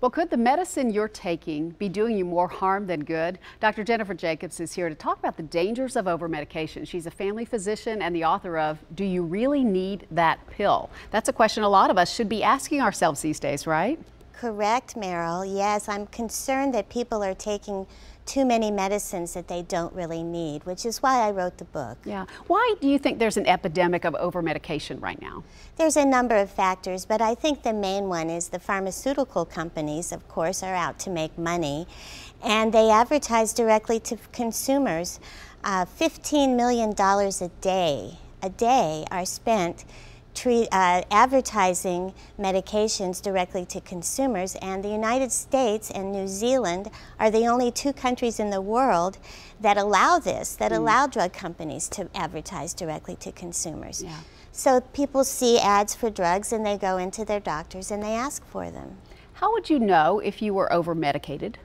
Well, could the medicine you're taking be doing you more harm than good? Dr. Jennifer Jacobs is here to talk about the dangers of overmedication. She's a family physician and the author of Do You Really Need That Pill? That's a question a lot of us should be asking ourselves these days, right? Correct, Meryl. Yes, I'm concerned that people are taking too many medicines that they don't really need, which is why I wrote the book. Yeah. Why do you think there's an epidemic of overmedication right now? There's a number of factors, but I think the main one is the pharmaceutical companies, of course, are out to make money, and they advertise directly to consumers. $15 million a day are spent advertising medications directly to consumers, and the United States and New Zealand are the only two countries in the world that allow this, that allow drug companies to advertise directly to consumers. Yeah. So people see ads for drugs and they go into their doctors and they ask for them. How would you know if you were overmedicated?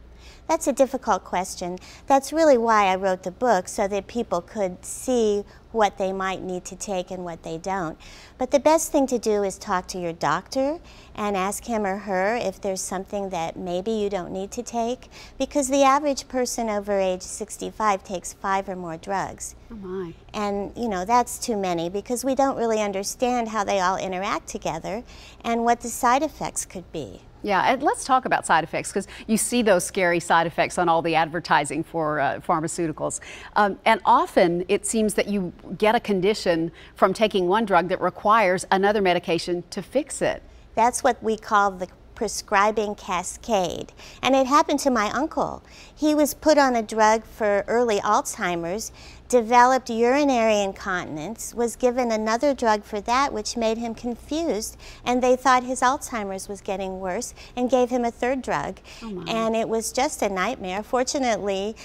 That's a difficult question. That's really why I wrote the book, so that people could see what they might need to take and what they don't. But the best thing to do is talk to your doctor and ask him or her if there's something that maybe you don't need to take, because the average person over age 65 takes 5 or more drugs. Oh my. And you know, that's too many, because we don't really understand how they all interact together and what the side effects could be. Yeah, and let's talk about side effects, because you see those scary side effects on all the advertising for pharmaceuticals. And often it seems that you get a condition from taking one drug that requires another medication to fix it. That's what we call the prescribing cascade. And it happened to my uncle. He was put on a drug for early Alzheimer's, developed urinary incontinence, was given another drug for that, which made him confused, and they thought his Alzheimer's was getting worse and gave him a third drug. Oh my. And it was just a nightmare. Fortunately,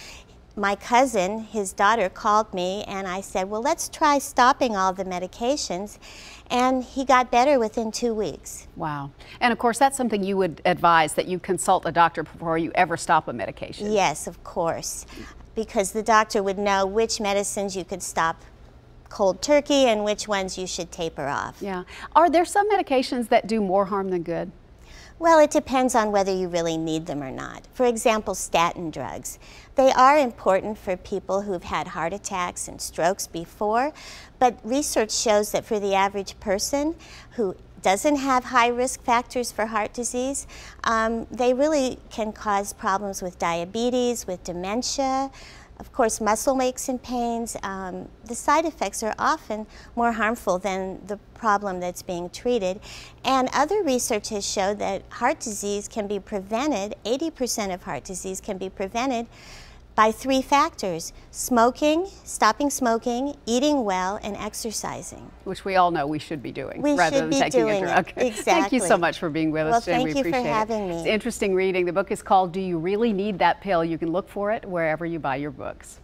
my cousin, his daughter, called me and I said, well, let's try stopping all the medications. And he got better within 2 weeks. Wow. And of course, that's something you would advise, that you consult a doctor before you ever stop a medication. Yes, of course, because the doctor would know which medicines you could stop cold turkey and which ones you should taper off. Yeah. Are there some medications that do more harm than good? Well, it depends on whether you really need them or not. For example, statin drugs. They are important for people who've had heart attacks and strokes before, but research shows that for the average person who doesn't have high risk factors for heart disease, they really can cause problems with diabetes, with dementia, of course muscle aches and pains. The side effects are often more harmful than the problem that's being treated. And other research has showed that heart disease can be prevented, 80% of heart disease can be prevented by 3 factors: smoking, stopping smoking, eating well, and exercising. Which we all know we should be doing We rather should than be taking doing a drug. it. Exactly. Thank you so much for being with us, Jen. Well, We thank you for appreciate having it. me. It's interesting reading. The book is called Do You Really Need That Pill? You can look for it wherever you buy your books.